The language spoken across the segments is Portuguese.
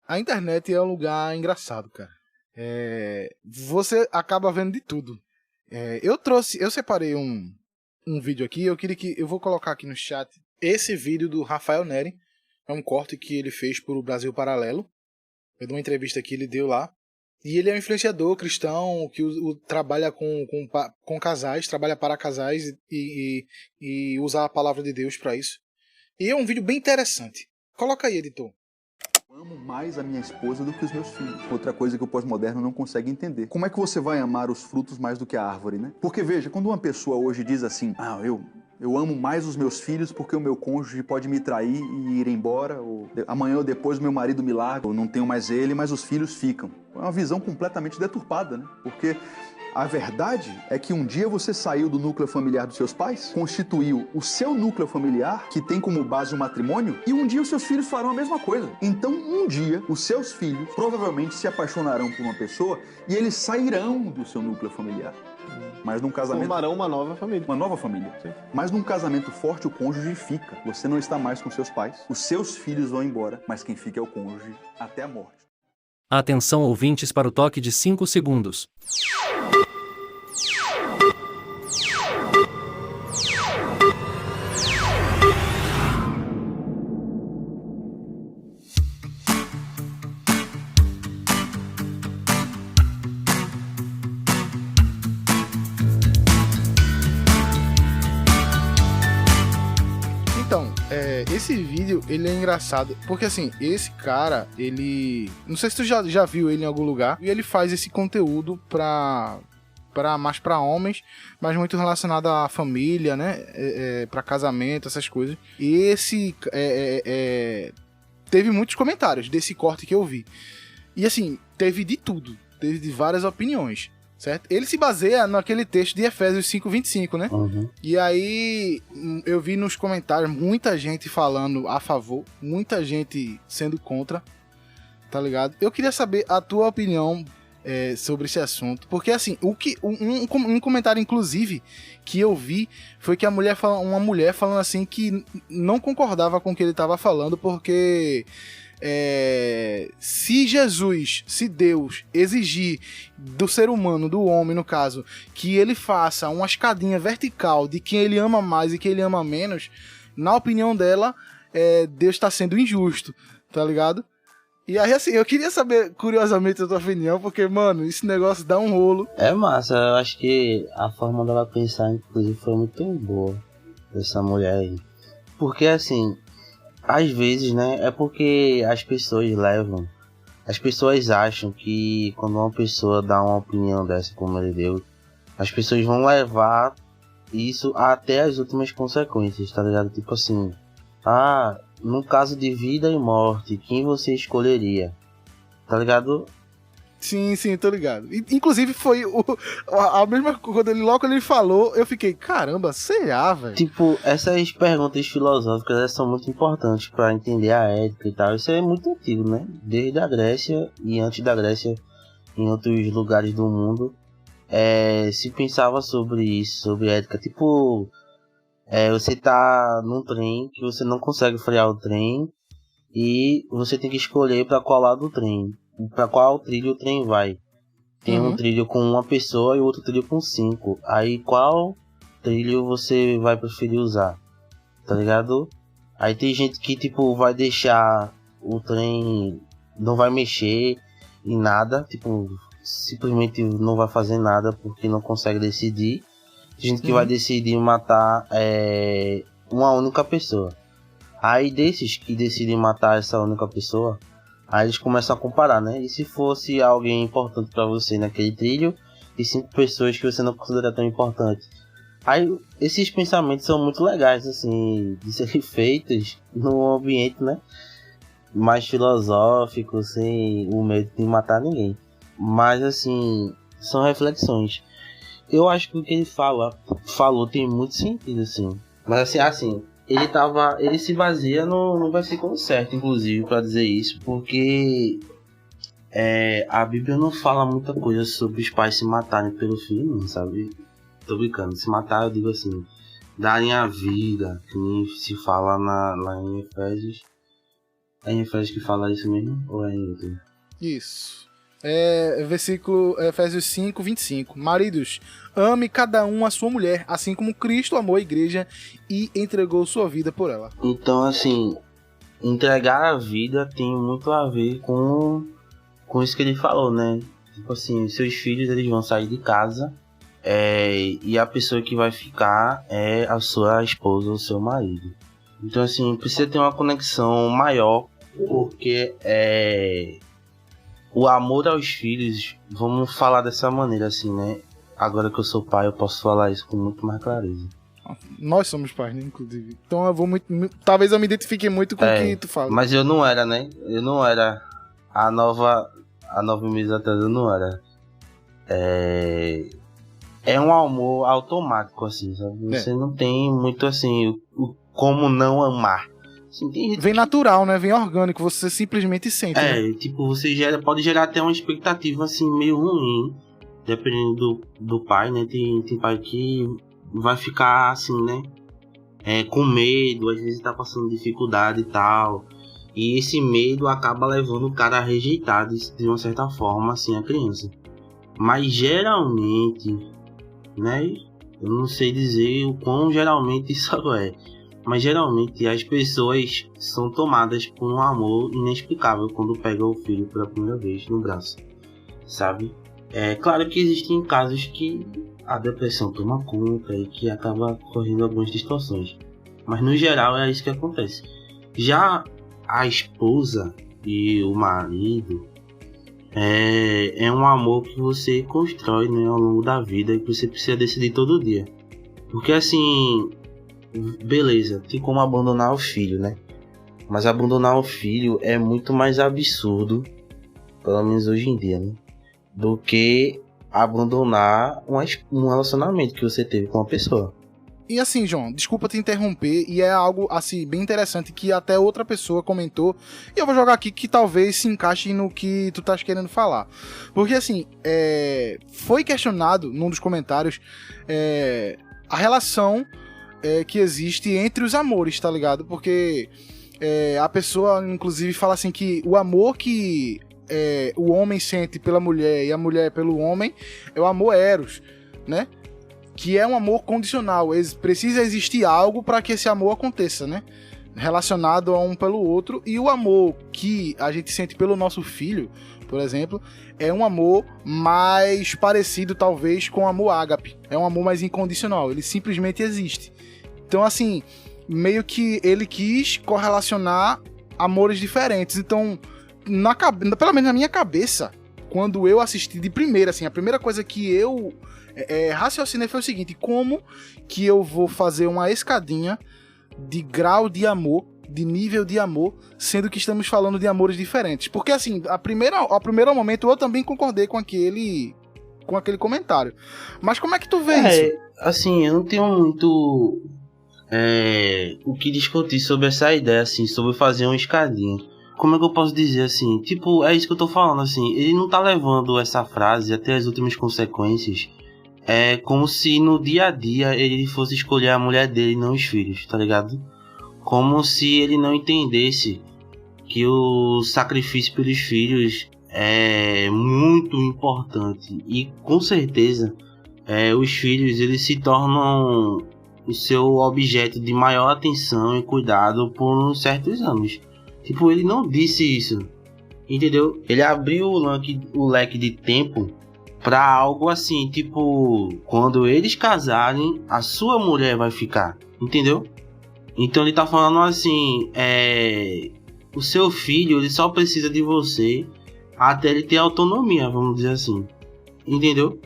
A internet é um lugar engraçado, cara. Você acaba vendo de tudo. Eu separei um vídeo aqui, eu vou colocar aqui no chat esse vídeo do Rafael Neri. É um corte que ele fez para o Brasil Paralelo. Eu dei uma entrevista que ele deu lá. E ele é um influenciador cristão que trabalha com casais, trabalha para casais e usa a palavra de Deus para isso. E é um vídeo bem interessante. Coloca aí, editor. Amo mais a minha esposa do que os meus filhos. Outra coisa que o pós-moderno não consegue entender. Como é que você vai amar os frutos mais do que a árvore, né? Porque veja, quando uma pessoa hoje diz assim, eu amo mais os meus filhos porque o meu cônjuge pode me trair e ir embora, ou amanhã ou depois meu marido me larga, ou não tenho mais ele, mas os filhos ficam. É uma visão completamente deturpada, né? Porque a verdade é que um dia você saiu do núcleo familiar dos seus pais, constituiu o seu núcleo familiar, que tem como base o matrimônio, e um dia os seus filhos farão a mesma coisa. Então, um dia, os seus filhos provavelmente se apaixonarão por uma pessoa e eles sairão do seu núcleo familiar. Mas num casamento... Formarão uma nova família. Uma nova família. Sim. Mas num casamento forte, o cônjuge fica. Você não está mais com seus pais. Os seus filhos vão embora, mas quem fica é o cônjuge até a morte. Atenção, ouvintes, para o toque de 5 segundos. Então, esse vídeo, ele é engraçado, porque assim, esse cara, ele... Não sei se tu já viu ele em algum lugar, e ele faz esse conteúdo mais pra homens, mas muito relacionado à família, né, pra casamento, essas coisas. E esse... teve muitos comentários desse corte que eu vi. E assim, teve de tudo, teve de várias opiniões. Certo? Ele se baseia naquele texto de Efésios 5:25, né? Uhum. E aí eu vi nos comentários muita gente falando a favor, muita gente sendo contra, tá ligado? Eu queria saber a tua opinião sobre esse assunto, porque assim, um comentário inclusive que eu vi foi que uma mulher falando assim que não concordava com o que ele estava falando, porque se Deus exigir do ser humano, do homem no caso, que ele faça uma escadinha vertical de quem ele ama mais e quem ele ama menos, na opinião dela, Deus está sendo injusto, tá ligado? E aí assim, eu queria saber curiosamente a tua opinião, porque mano, esse negócio dá um rolo. É massa, eu acho que a forma dela pensar inclusive foi muito boa, dessa mulher aí. Porque assim, às vezes, né, é porque as pessoas acham que quando uma pessoa dá uma opinião dessa como ele deu, as pessoas vão levar isso até as últimas consequências, tá ligado? Tipo assim, no caso de vida e morte, quem você escolheria? Tá ligado? Sim, tô ligado. Inclusive foi a mesma coisa, logo quando ele falou, eu fiquei, caramba, será, velho? Tipo, essas perguntas filosóficas, elas são muito importantes pra entender a ética e tal. Isso é muito antigo, né? Desde a Grécia e antes da Grécia, em outros lugares do mundo, se pensava sobre isso, sobre ética. Tipo, você tá num trem que você não consegue frear o trem e você tem que escolher pra qual lado do trem. Pra qual trilho o trem vai. Tem um trilho com uma pessoa e outro trilho com 5. Aí qual trilho você vai preferir usar? Tá ligado? Aí tem gente que tipo vai deixar o trem, não vai mexer em nada, tipo simplesmente não vai fazer nada porque não consegue decidir. Tem gente que vai decidir matar uma única pessoa. Aí desses que decidem matar essa única pessoa, aí eles começam a comparar, né? E se fosse alguém importante pra você naquele trilho e 5 pessoas que você não considera tão importante? Aí esses pensamentos são muito legais, assim, de serem feitos num ambiente, né, mais filosófico, sem o medo de matar ninguém. Mas, assim, são reflexões. Eu acho que o que ele falou tem muito sentido, assim. Mas, assim... Ele se baseia no versículo certo, inclusive, para dizer isso, porque a Bíblia não fala muita coisa sobre os pais se matarem pelo filho, não, sabe? Tô brincando, se matar eu digo assim, darem a vida, que nem se fala lá em Efésios, É em Efésios que fala isso mesmo? Ou é em outro? Isso. Versículo Efésios 5, 25. Maridos, ame cada um a sua mulher, assim como Cristo amou a igreja e entregou sua vida por ela. Então, assim, entregar a vida tem muito a ver com isso que ele falou, né? Tipo assim, seus filhos, eles vão sair de casa, e a pessoa que vai ficar é a sua esposa ou seu marido. Então, assim, precisa ter uma conexão maior, porque o amor aos filhos, vamos falar dessa maneira, assim, né? Agora que eu sou pai, eu posso falar isso com muito mais clareza. Nós somos pais, né, inclusive. Então eu vou talvez eu me identifique muito com o que tu fala. Mas eu não era, né? Eu não era há 9 meses atrás, eu não era. É um amor automático, assim, sabe? Você não tem muito, assim, como não amar. Assim, vem natural, né? Vem orgânico, você simplesmente sente. Né? Tipo, você pode gerar até uma expectativa, assim, meio ruim, dependendo do pai, né? Tem pai que vai ficar, assim, né? Com medo, às vezes tá passando dificuldade e tal. E esse medo acaba levando o cara a rejeitar, de uma certa forma, assim, a criança. Mas geralmente, né? Eu não sei dizer o quão geralmente isso é. Mas geralmente as pessoas são tomadas por um amor inexplicável quando pegam o filho pela primeira vez no braço, sabe? É claro que existem casos que a depressão toma conta e que acaba correndo algumas distorções. Mas no geral é isso que acontece. Já a esposa e o marido é um amor que você constrói, né, ao longo da vida e que você precisa decidir todo dia. Porque assim... beleza, tem como abandonar o filho, né? Mas abandonar o filho é muito mais absurdo, pelo menos hoje em dia, né? Do que abandonar um relacionamento que você teve com uma pessoa. E assim, João, desculpa te interromper, e é algo assim bem interessante que até outra pessoa comentou, e eu vou jogar aqui que talvez se encaixe no que tu estás querendo falar. Porque assim, foi questionado num dos comentários a relação que existe entre os amores, tá ligado? Porque a pessoa, inclusive, fala assim que o amor que o homem sente pela mulher e a mulher pelo homem é o amor eros, né? Que é um amor condicional. Precisa existir algo para que esse amor aconteça, né? Relacionado a um pelo outro. E o amor que a gente sente pelo nosso filho, por exemplo, é um amor mais parecido, talvez, com o amor ágape. É um amor mais incondicional. Ele simplesmente existe. Então, assim, meio que ele quis correlacionar amores diferentes. Então, pelo menos na minha cabeça, quando eu assisti de primeira, assim, a primeira coisa que eu raciocinei foi o seguinte: como que eu vou fazer uma escadinha de grau de amor, de nível de amor, sendo que estamos falando de amores diferentes? Porque, assim, ao primeiro momento eu também concordei com aquele comentário. Mas como é que tu vê isso? Assim, eu não tenho muito o que discutir sobre essa ideia, assim, sobre fazer uma escadinha. Como é que eu posso dizer, assim? Tipo, é isso que eu tô falando, assim. Ele não tá levando essa frase até as últimas consequências. É como se no dia a dia ele fosse escolher a mulher dele e não os filhos, tá ligado? Como se ele não entendesse que o sacrifício pelos filhos é muito importante. E com certeza os filhos, eles se tornam o seu objeto de maior atenção e cuidado por uns certos anos. Tipo, ele não disse isso, entendeu? Ele abriu o leque de tempo pra algo assim, tipo, quando eles casarem, a sua mulher vai ficar, entendeu? Então ele tá falando assim, o seu filho, ele só precisa de você até ele ter autonomia, vamos dizer assim, entendeu?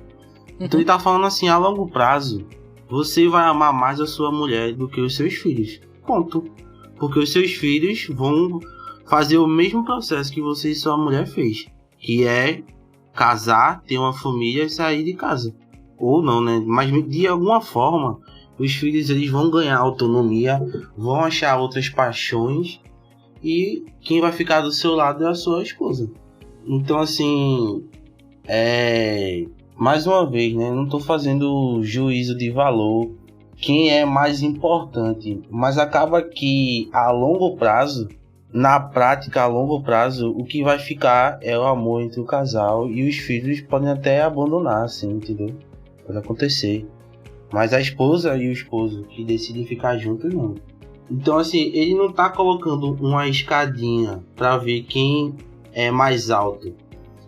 Então ele tá falando assim, a longo prazo, você vai amar mais a sua mulher do que os seus filhos, ponto. Porque os seus filhos vão fazer o mesmo processo que você e sua mulher fez, que é casar, ter uma família e sair de casa. Ou não, né? Mas de alguma forma, os filhos, eles vão ganhar autonomia, vão achar outras paixões, e quem vai ficar do seu lado é a sua esposa. Então, assim, mais uma vez, né? Não tô fazendo juízo de valor, quem é mais importante, mas acaba que a longo prazo na prática, a longo prazo, o que vai ficar é o amor entre o casal e os filhos podem até abandonar, assim, entendeu? Pode acontecer. Mas a esposa e o esposo que decidem ficar juntos, não. Então, assim, ele não tá colocando uma escadinha pra ver quem é mais alto.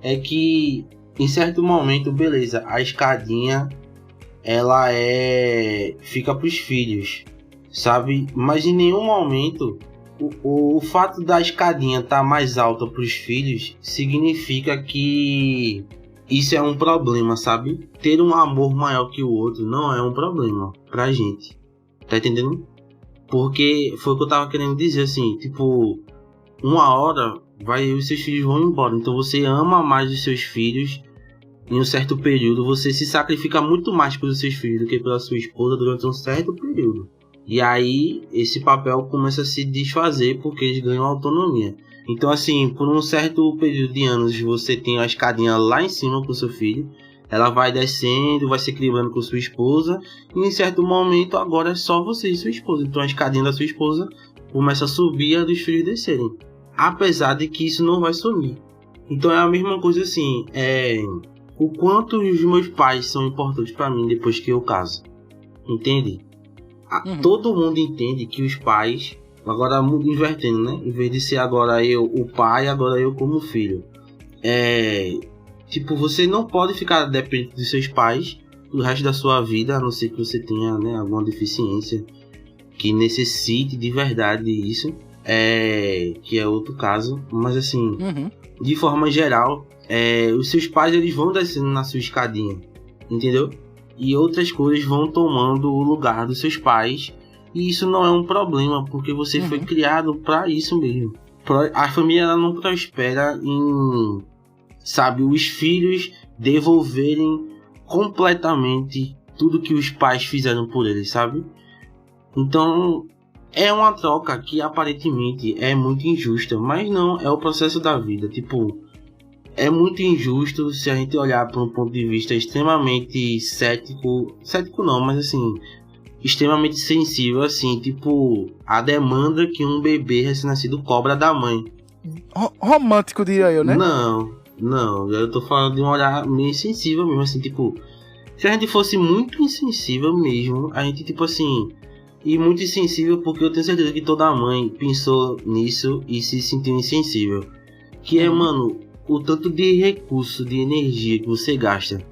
É que, em certo momento, beleza, a escadinha, ela fica pros filhos, sabe? Mas em nenhum momento, o fato da escadinha estar mais alta pros filhos significa que isso é um problema, sabe? Ter um amor maior que o outro não é um problema pra gente. Tá entendendo? Porque foi o que eu tava querendo dizer, assim, tipo, uma hora os seus filhos vão embora. Então você ama mais os seus filhos em um certo período. Você se sacrifica muito mais pelos seus filhos do que pela sua esposa durante um certo período. E aí esse papel começa a se desfazer porque eles ganham autonomia. Então, assim, por um certo período de anos você tem a escadinha lá em cima com o seu filho. Ela vai descendo, vai se equilibrando com sua esposa. E em certo momento agora é só você e sua esposa. Então a escadinha da sua esposa começa a subir e a dos filhos descerem. Apesar de que isso não vai sumir. Então é a mesma coisa assim. O quanto os meus pais são importantes pra mim depois que eu caso. Entende? Todo mundo entende que os pais... Agora invertendo, né? Em vez de ser agora eu o pai, agora eu como filho. Tipo, você não pode ficar dependente dos seus pais o resto da sua vida, a não ser que você tenha, né, alguma deficiência que necessite de verdade isso, que é outro caso. Mas assim, de forma geral, os seus pais eles vão descendo na sua escadinha, entendeu? E outras coisas vão tomando o lugar dos seus pais. E isso não é um problema, porque você foi criado para isso mesmo. A família ela não prospera em, sabe, os filhos devolverem completamente tudo que os pais fizeram por eles, sabe? Então, é uma troca que aparentemente é muito injusta, mas não, é o processo da vida. Tipo, é muito injusto se a gente olhar por um ponto de vista extremamente cético não, mas assim, extremamente sensível, assim, tipo, a demanda que um bebê recém-nascido cobra da mãe. Romântico, diria eu, né? Não, eu tô falando de um olhar meio sensível mesmo, assim, tipo, se a gente fosse muito insensível mesmo, a gente, tipo assim, e muito insensível porque eu tenho certeza que toda mãe pensou nisso e se sentiu insensível, que é, mano, o tanto de recurso, de energia que você gasta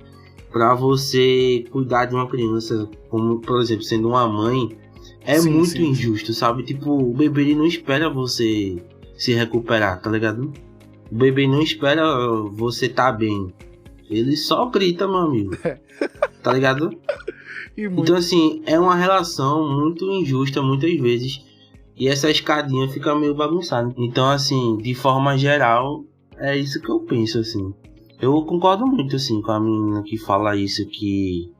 pra você cuidar de uma criança, como, por exemplo, sendo uma mãe, muito injusto, sabe? Tipo, o bebê ele não espera você se recuperar, tá ligado? O bebê não espera você tá bem. Ele só grita, meu amigo. Tá ligado? Então, assim, é uma relação muito injusta muitas vezes. E essa escadinha fica meio bagunçada. Então, assim, de forma geral, é isso que eu penso, assim. Eu concordo muito, assim, com a menina que fala isso, que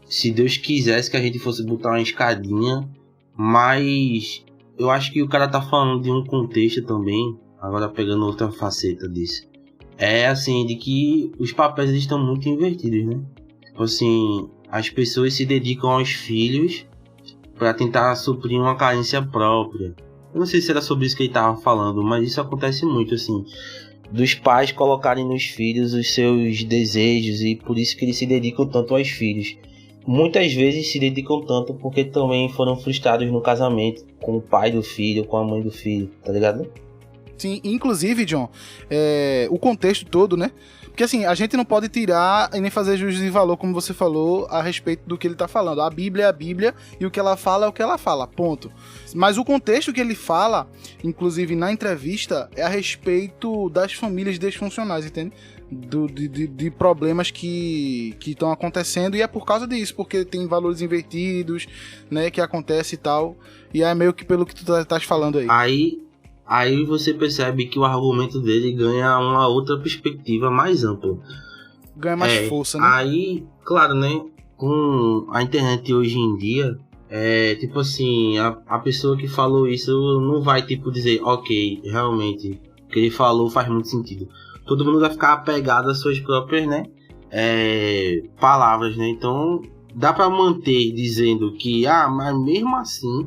se Deus quisesse que a gente fosse botar uma escadinha, mas eu acho que o cara tá falando de um contexto também, agora pegando outra faceta disso. É assim, de que os papéis eles estão muito invertidos, né? Tipo assim, as pessoas se dedicam aos filhos para tentar suprir uma carência própria. Eu não sei se era sobre isso que ele tava falando, mas isso acontece muito, assim, dos pais colocarem nos filhos os seus desejos e por isso que eles se dedicam tanto aos filhos. Muitas vezes se dedicam tanto porque também foram frustrados no casamento com o pai do filho, com a mãe do filho, tá ligado? Sim, inclusive, John, o contexto todo, né? Porque assim, a gente não pode tirar e nem fazer juízo de valor, como você falou, a respeito do que ele tá falando. A Bíblia é a Bíblia e o que ela fala é o que ela fala, ponto. Mas o contexto que ele fala, inclusive na entrevista, é a respeito das famílias disfuncionais, entende? De problemas que estão acontecendo, e é por causa disso, porque tem valores invertidos, né, que acontece e tal, e é meio que pelo que tu estás falando aí. Aí você percebe que o argumento dele ganha uma outra perspectiva mais ampla. Ganha mais força, né? Aí, claro, né, com a internet hoje em dia, tipo assim, a pessoa que falou isso não vai, tipo, dizer, ok, realmente, o que ele falou faz muito sentido. Todo mundo vai ficar apegado às suas próprias, né, palavras, né? Então, dá pra manter dizendo que, mas mesmo assim,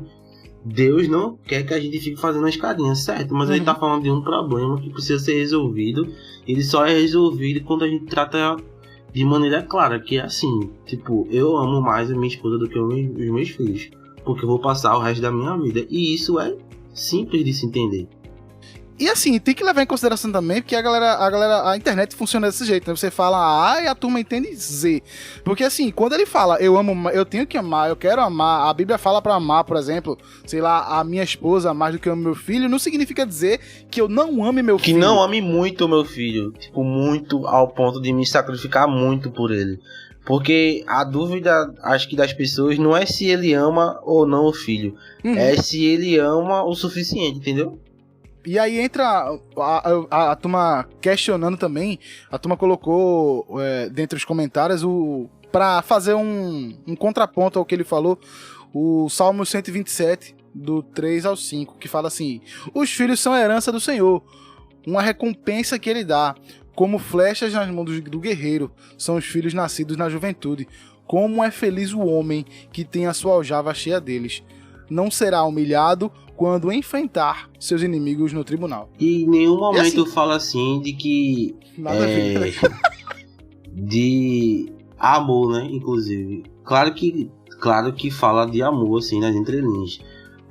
Deus não quer que a gente fique fazendo a escadinha, certo? Mas ele tá falando de um problema que precisa ser resolvido. Ele só é resolvido quando a gente trata de maneira clara, que é assim, tipo, eu amo mais a minha esposa do que os meus filhos, porque eu vou passar o resto da minha vida. E isso é simples de se entender. E assim, tem que levar em consideração também que a internet funciona desse jeito, né? Você fala A e a turma entende Z. Porque assim, quando ele fala, eu tenho que amar, eu quero amar, a Bíblia fala pra amar, por exemplo, sei lá, a minha esposa mais do que eu amo meu filho, não significa dizer que eu não ame meu filho. Que não ame muito o meu filho, tipo, muito ao ponto de me sacrificar muito por ele. Porque a dúvida, acho que das pessoas, não é se ele ama ou não o filho, é se ele ama o suficiente, entendeu? E aí entra a turma questionando também. A turma colocou dentro dos comentários pra fazer um contraponto ao que ele falou, o Salmo 127, do 3 ao 5, que fala assim: os filhos são a herança do Senhor, uma recompensa que ele dá, como flechas nas mãos do guerreiro, são os filhos nascidos na juventude. Como é feliz o homem que tem a sua aljava cheia deles. Não será humilhado quando enfrentar seus inimigos no tribunal. E em nenhum momento assim, fala assim de que... Nada a ver. De amor, né? Inclusive. Claro que fala de amor, assim, nas entrelinhas.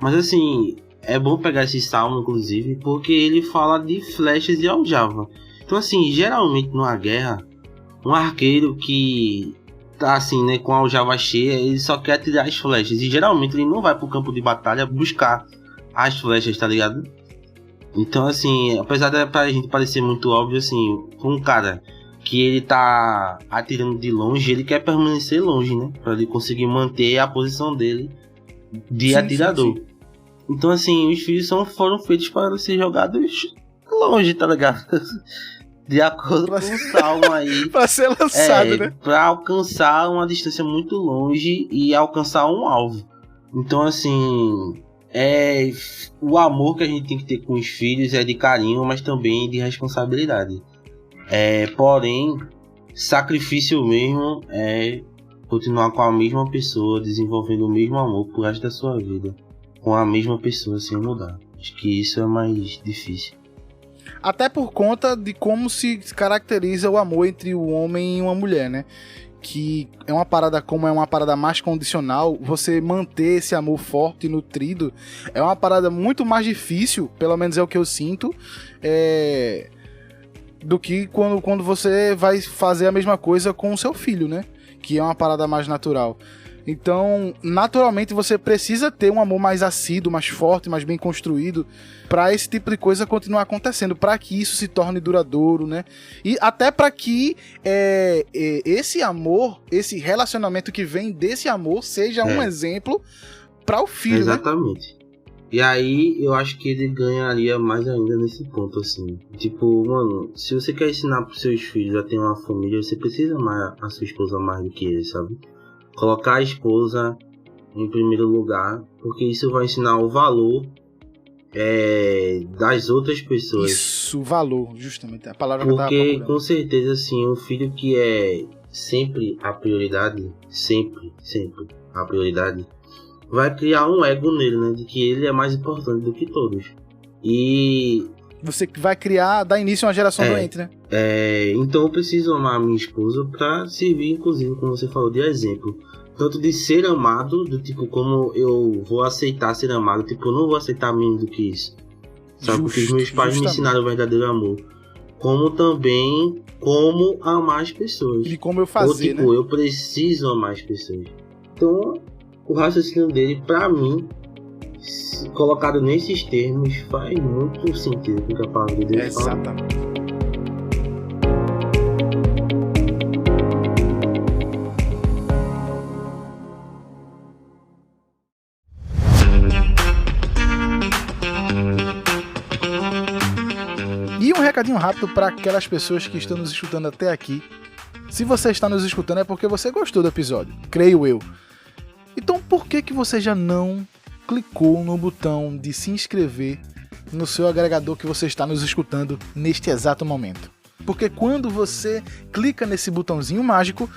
Mas assim, é bom pegar esse salmo, inclusive, porque ele fala de flechas e aljava. Então assim, geralmente numa guerra, um arqueiro que tá assim, né, com a aljava cheia, ele só quer atirar as flechas. E geralmente ele não vai pro campo de batalha buscar as flechas, tá ligado? Então assim, apesar de pra gente parecer muito óbvio, assim, um cara que ele tá atirando de longe, ele quer permanecer longe, né? Pra ele conseguir manter a posição dele de atirador. Sim. Então assim, os filhos foram feitos para ser jogados longe, tá ligado? De acordo com o salmo aí. Pra ser lançado, né? Pra alcançar uma distância muito longe e alcançar um alvo. Então assim, o amor que a gente tem que ter com os filhos é de carinho, mas também de responsabilidade. Porém, sacrifício mesmo é continuar com a mesma pessoa, desenvolvendo o mesmo amor pro resto da sua vida, com a mesma pessoa sem mudar. Acho que isso é mais difícil. Até por conta de como se caracteriza o amor entre o homem e uma mulher, né? Que é uma parada mais condicional, você manter esse amor forte e nutrido é uma parada muito mais difícil, pelo menos é o que eu sinto, do que quando você vai fazer a mesma coisa com o seu filho, né? Que é uma parada mais natural. Então, naturalmente, você precisa ter um amor mais assíduo, mais forte, mais bem construído, para esse tipo de coisa continuar acontecendo, para que isso se torne duradouro, né? E até para que esse amor, esse relacionamento que vem desse amor, seja um exemplo para o filho. Exatamente. Né? E aí, eu acho que ele ganharia mais ainda nesse ponto, assim. Tipo, mano, se você quer ensinar pros seus filhos a ter uma família, você precisa amar a sua esposa mais do que ele, sabe? Colocar a esposa em primeiro lugar, porque isso vai ensinar o valor das outras pessoas. Isso, valor, justamente, a palavra que eu tava procurando. procurando. Com certeza, assim, um filho que é sempre a prioridade, sempre a prioridade, vai criar um ego nele, né, de que ele é mais importante do que todos. E você vai dar início a uma geração doente, né? Então eu preciso amar a minha esposa pra servir, inclusive, como você falou, de exemplo. Tanto de ser amado, do tipo, como eu vou aceitar ser amado, tipo, eu não vou aceitar menos do que isso. Sabe? Porque os meus pais me ensinaram o verdadeiro amor. Como também, como amar as pessoas. E como eu fazer, ou, tipo, né? eu preciso amar as pessoas. Então, o raciocínio dele, pra mim, colocado nesses termos, faz muito sentido com o que a palavra de Deus fala. Exatamente. E um recadinho rápido para aquelas pessoas que estão nos escutando até aqui. Se você está nos escutando é porque você gostou do episódio, creio eu. Então por que você já não clicou no botão de se inscrever no seu agregador que você está nos escutando neste exato momento? Porque quando você clica nesse botãozinho mágico,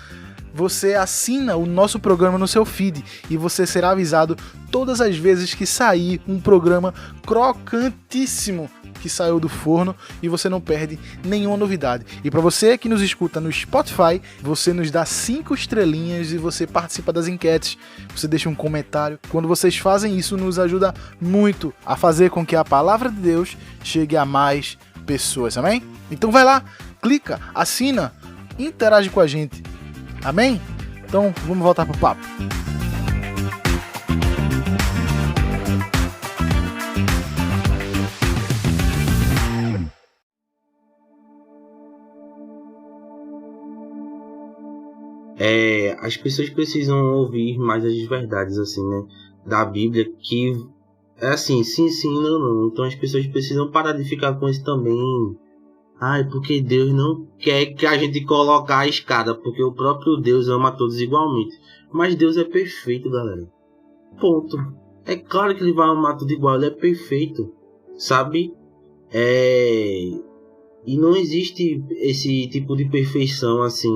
você assina o nosso programa no seu feed e você será avisado todas as vezes que sair um programa crocantíssimo que saiu do forno e você não perde nenhuma novidade. E para você que nos escuta no Spotify, você nos dá 5 estrelinhas e você participa das enquetes, você deixa um comentário. Quando vocês fazem isso, nos ajuda muito a fazer com que a palavra de Deus chegue a mais pessoas, amém? Então vai lá, clica, assina, interage com a gente, amém? Então vamos voltar pro papo. As pessoas precisam ouvir mais as verdades, assim, né, da Bíblia, que é assim, sim, não. Então as pessoas precisam parar de ficar com isso também. Porque Deus não quer que a gente coloque a escada, porque o próprio Deus ama a todos igualmente. Mas Deus é perfeito, galera. Ponto. É claro que ele vai amar tudo igual, ele é perfeito, sabe? E não existe esse tipo de perfeição, assim.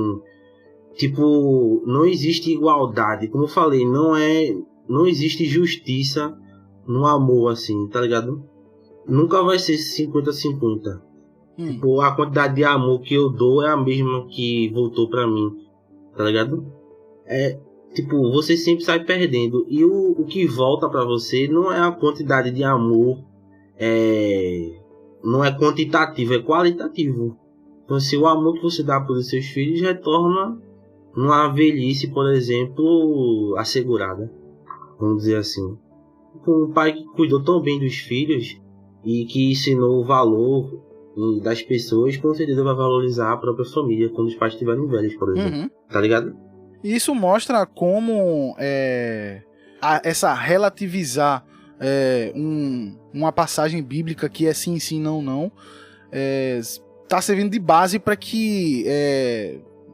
Tipo, não existe igualdade. Como eu falei, não existe justiça no amor, assim, tá ligado? Nunca vai ser 50-50. Tipo, a quantidade de amor que eu dou é a mesma que voltou pra mim, tá ligado? Tipo, você sempre sai perdendo. E o que volta pra você não é a quantidade de amor, não é quantitativo, é qualitativo. Então, se o amor que você dá pelos seus filhos retorna numa velhice, por exemplo, assegurada, vamos dizer assim. Um pai que cuidou tão bem dos filhos e que ensinou o valor das pessoas, com certeza vai valorizar a própria família quando os pais estiverem velhos, por exemplo. Tá ligado? E isso mostra como essa relativizar uma passagem bíblica que é sim, não, tá servindo de base para que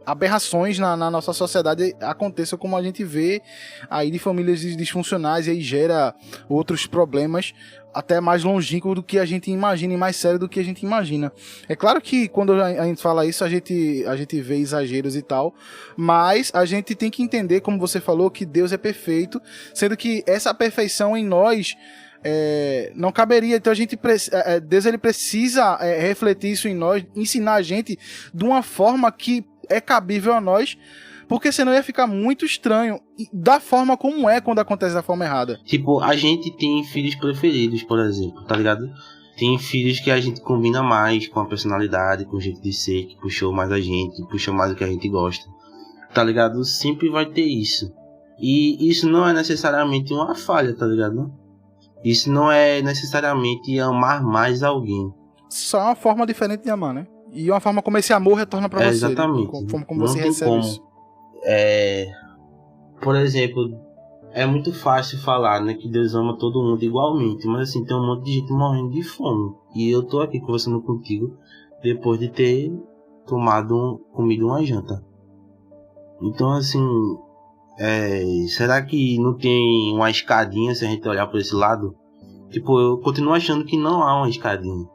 aberrações na nossa sociedade aconteçam, como a gente vê aí de famílias disfuncionais, e aí gera outros problemas até mais longínquos do que a gente imagina e mais sério do que a gente imagina. É claro que quando a gente fala isso, a gente vê exageros e tal, mas a gente tem que entender, como você falou, que Deus é perfeito, sendo que essa perfeição em nós não caberia. Então Deus ele precisa refletir isso em nós, ensinar a gente de uma forma que é cabível a nós, porque senão ia ficar muito estranho da forma como é quando acontece da forma errada. Tipo, a gente tem filhos preferidos, por exemplo, tá ligado? Tem filhos que a gente combina mais com a personalidade, com o jeito de ser, que puxou mais a gente, puxou mais o que a gente gosta, tá ligado? Sempre vai ter isso. E isso não é necessariamente uma falha, tá ligado? Isso não é necessariamente amar mais alguém. Só é uma forma diferente de amar, né? E uma forma como esse amor retorna pra você. Exatamente. Como não você tem recebe como. isso. Por exemplo, é muito fácil falar, né, que Deus ama todo mundo igualmente, mas assim, tem um monte de gente morrendo de fome. E eu tô aqui conversando contigo depois de ter comido uma janta. Então, assim, será que não tem uma escadinha se a gente olhar por esse lado? Tipo, eu continuo achando que não há uma escadinha,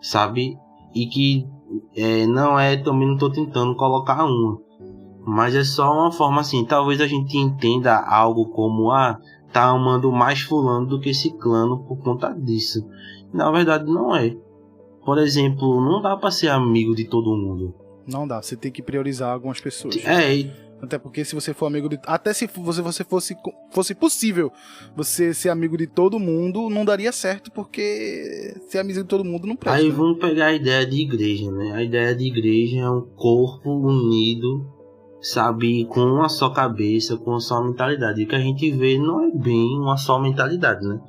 sabe? E que também não tô tentando colocar uma, mas é só uma forma assim, talvez a gente entenda algo como tá amando mais fulano do que ciclano por conta disso. Na verdade não é. Por exemplo, não dá pra ser amigo de todo mundo. Não dá, você tem que priorizar algumas pessoas. Até porque se você for amigo de... Até se você fosse possível você ser amigo de todo mundo, não daria certo, porque ser amigo de todo mundo não presta. Aí né? Vamos pegar a ideia de igreja, né? A ideia de igreja é um corpo unido, sabe? Com uma só cabeça, com uma só mentalidade. E o que a gente vê não é bem uma só mentalidade, né?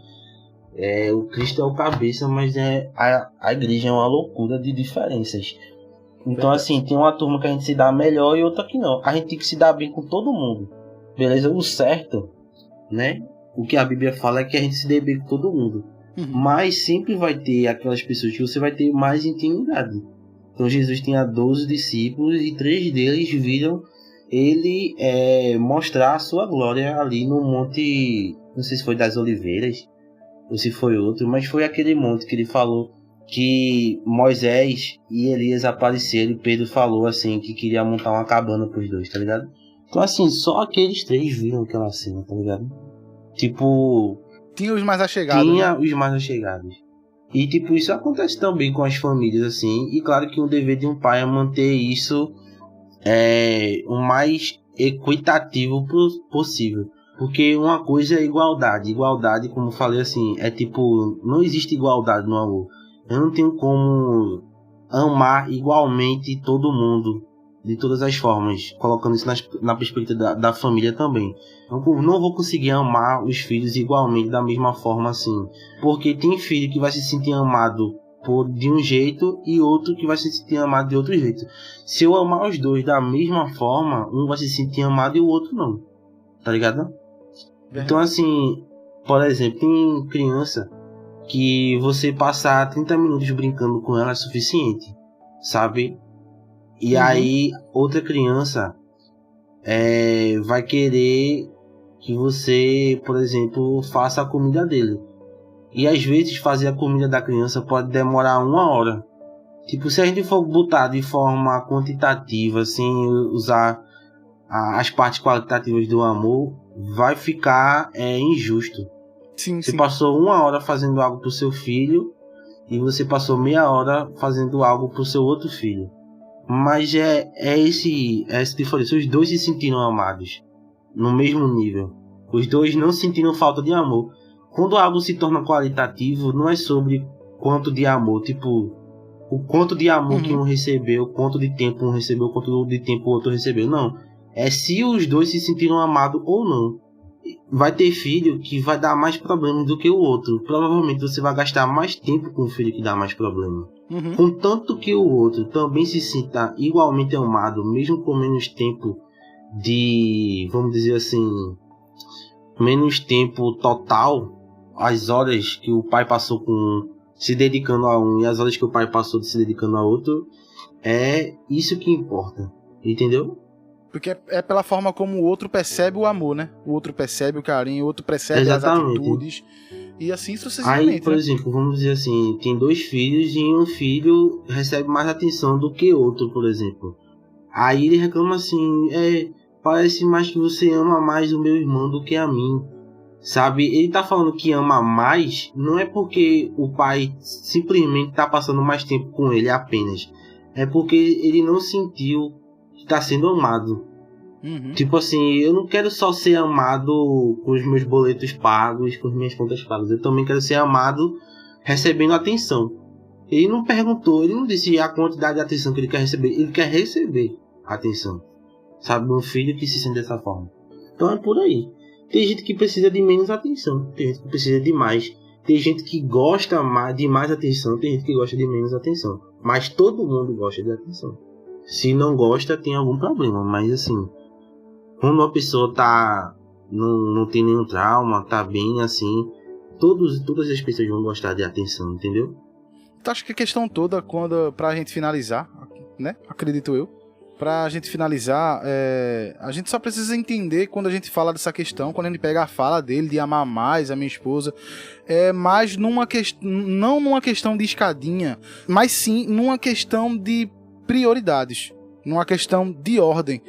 O Cristo é o cabeça, mas a igreja é uma loucura de diferenças. Então, assim, tem uma turma que a gente se dá melhor e outra que não. A gente tem que se dar bem com todo mundo. Beleza? O certo, né? O que a Bíblia fala é que a gente se dê bem com todo mundo. Mas sempre vai ter aquelas pessoas que você vai ter mais intimidade. Então, Jesus tinha 12 discípulos e 3 deles viram ele mostrar a sua glória ali no monte... Não sei se foi das Oliveiras ou se foi outro, mas foi aquele monte que ele falou que Moisés e Elias apareceram e Pedro falou assim que queria montar uma cabana pros dois, tá ligado? Então, assim, só aqueles 3 viram aquela cena, tá ligado? Tipo, Tinha os mais achegados. tinha Né? os mais achegados. E, tipo, isso acontece também com as famílias, assim. E claro que o dever de um pai é manter isso o mais equitativo possível. Porque uma coisa é igualdade. Igualdade, como eu falei, assim, é tipo, não existe igualdade no amor. Eu não tenho como amar igualmente todo mundo, de todas as formas, colocando isso na perspectiva da família também. Eu não vou conseguir amar os filhos igualmente da mesma forma, assim. Porque tem filho que vai se sentir amado de um jeito e outro que vai se sentir amado de outro jeito. Se eu amar os dois da mesma forma, um vai se sentir amado e o outro não. Tá ligado? Então, assim, por exemplo, tem criança que você passar 30 minutos brincando com ela é suficiente, sabe? E aí, outra criança vai querer que você, por exemplo, faça a comida dele. E às vezes fazer a comida da criança pode demorar 1 hora. Tipo, se a gente for botar de forma quantitativa, sem usar as partes qualitativas do amor, vai ficar injusto. Sim, você sim. passou 1 hora fazendo algo pro seu filho e você passou meia hora fazendo algo pro seu outro filho. Mas essa diferença. Os dois se sentiram amados no mesmo nível. Os dois não sentiram falta de amor. Quando algo se torna qualitativo, não é sobre quanto de amor, tipo, o quanto de amor que um recebeu, quanto de tempo um recebeu, quanto de tempo o outro recebeu. Não. É se os dois se sentiram amados ou não. Vai ter filho que vai dar mais problemas do que o outro. Provavelmente você vai gastar mais tempo com o filho que dá mais problema. Contanto que o outro também se sinta igualmente amado, mesmo com menos tempo de, vamos dizer assim, menos tempo total, as horas que o pai passou se dedicando a um e as horas que o pai passou se dedicando a outro, é isso que importa, entendeu? Porque é pela forma como o outro percebe o amor, né? O outro percebe o carinho, o outro percebe Exatamente. as atitudes. E assim sucessivamente. Aí, por exemplo, vamos dizer assim, tem 2 filhos e um filho recebe mais atenção do que outro, por exemplo. Aí ele reclama assim, parece mais que você ama mais o meu irmão do que a mim. Sabe? Ele tá falando que ama mais, não é porque o pai simplesmente tá passando mais tempo com ele apenas. É porque ele não sentiu que tá sendo amado. Tipo assim, eu não quero só ser amado com os meus boletos pagos, com as minhas contas pagas. Eu também quero ser amado recebendo atenção. Ele não perguntou, ele não disse a quantidade de atenção que ele quer receber. Ele quer receber atenção. Sabe? Um filho que se sente dessa forma. Então é por aí. Tem gente que precisa de menos atenção. Tem gente que precisa de mais. Tem gente que gosta de mais atenção. Tem gente que gosta de menos atenção. Mas todo mundo gosta de atenção. Se não gosta, tem algum problema. Mas assim, quando uma pessoa não tem nenhum trauma, tá bem assim, todas as pessoas vão gostar de atenção, entendeu? Então acho que a questão toda, pra gente finalizar, né? Acredito eu. Pra gente finalizar, a gente só precisa entender quando a gente fala dessa questão, quando a gente pega a fala dele de amar mais a minha esposa, mas não numa questão de escadinha, mas sim numa questão de prioridades, numa questão de ordem.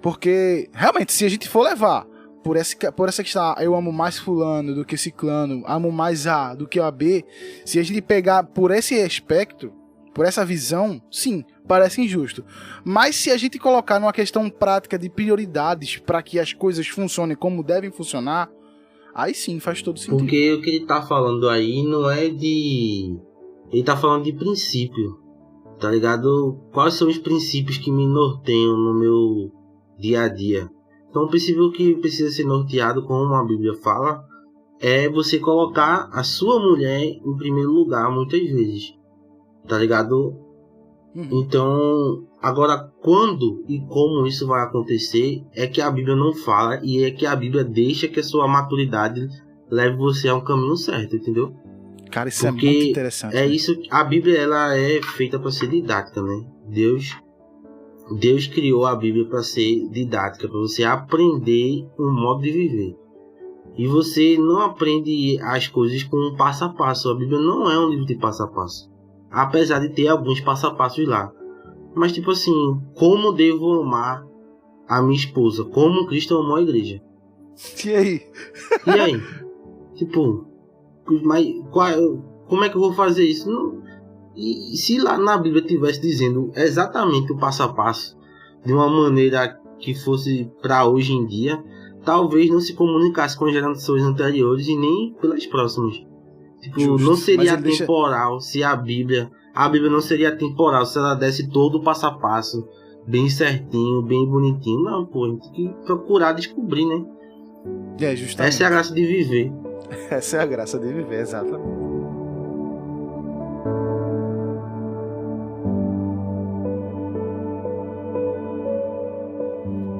Porque, realmente, se a gente for levar por essa questão, eu amo mais fulano do que ciclano, amo mais A do que a B, se a gente pegar por esse aspecto, por essa visão, sim, parece injusto. Mas se a gente colocar numa questão prática de prioridades para que as coisas funcionem como devem funcionar, aí sim faz todo sentido. Porque o que ele tá falando aí não é de... Ele tá falando de princípio, tá ligado? Quais são os princípios que me norteiam no meu dia a dia? Então o princípio que precisa ser norteado, como a Bíblia fala, é você colocar a sua mulher em primeiro lugar, muitas vezes, tá ligado? Então, agora, quando e como isso vai acontecer é que a Bíblia não fala, e é que a Bíblia deixa que a sua maturidade leve você a um caminho certo, entendeu? Cara, isso porque é muito interessante. É, né? Isso, a Bíblia ela é feita para ser didática, né? Deus criou a Bíblia para ser didática, para você aprender um modo de viver. E você não aprende as coisas com um passo a passo. A Bíblia não é um livro de passo a passo, apesar de ter alguns passo a passos lá. Mas tipo assim, como devo amar a minha esposa como Cristo amou a igreja. E aí? E aí? Tipo, mas como é que eu vou fazer isso? Não, e se lá na Bíblia tivesse dizendo exatamente o passo a passo, de uma maneira que fosse para hoje em dia, talvez não se comunicasse com as gerações anteriores e nem pelas próximas. Tipo, Justo, não seria mas ele temporal se a Bíblia não seria temporal se ela desse todo o passo a passo, bem certinho, bem bonitinho. Não, pô, a gente tem que procurar descobrir, né? Justamente. Essa é a graça de viver. Essa é a graça de viver, exatamente.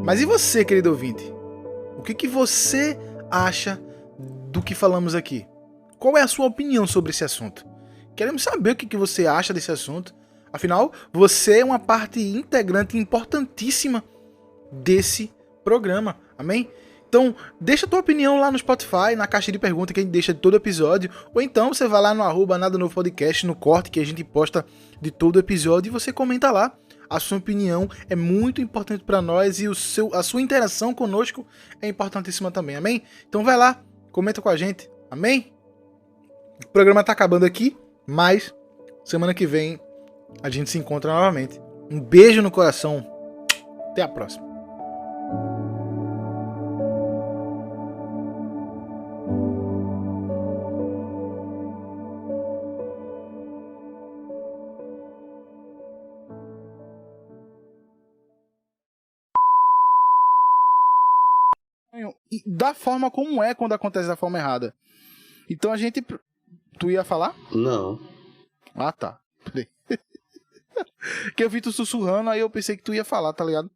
Mas e você, querido ouvinte? O que você acha do que falamos aqui? Qual é a sua opinião sobre esse assunto? Queremos saber o que você acha desse assunto. Afinal, você é uma parte integrante importantíssima desse programa. Amém? Então, deixa a tua opinião lá no Spotify, na caixa de perguntas que a gente deixa de todo episódio. Ou então você vai lá no @NadaNovoPodcast, no corte que a gente posta de todo episódio, e você comenta lá. A sua opinião é muito importante para nós e a sua interação conosco é importantíssima também. Amém? Então vai lá, comenta com a gente. Amém? O programa tá acabando aqui, mas semana que vem a gente se encontra novamente. Um beijo no coração. Até a próxima. Da forma como é quando acontece da forma errada. Então a gente... Tu ia falar? Não. Ah, tá. Peraí. Que eu vi tu sussurrando, aí eu pensei que tu ia falar, tá ligado?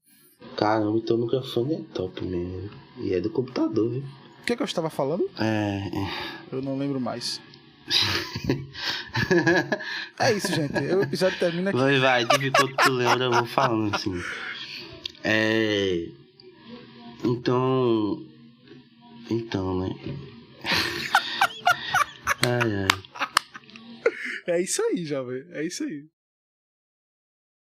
Caramba, teu microfone é top mesmo. E é do computador, viu? O que eu estava falando? É. Eu não lembro mais. É isso, gente. O episódio termina aqui. Vai, tipo, enquanto tu lembra, eu vou falando assim. Então, né? Ai. É isso aí, jovem. É isso aí.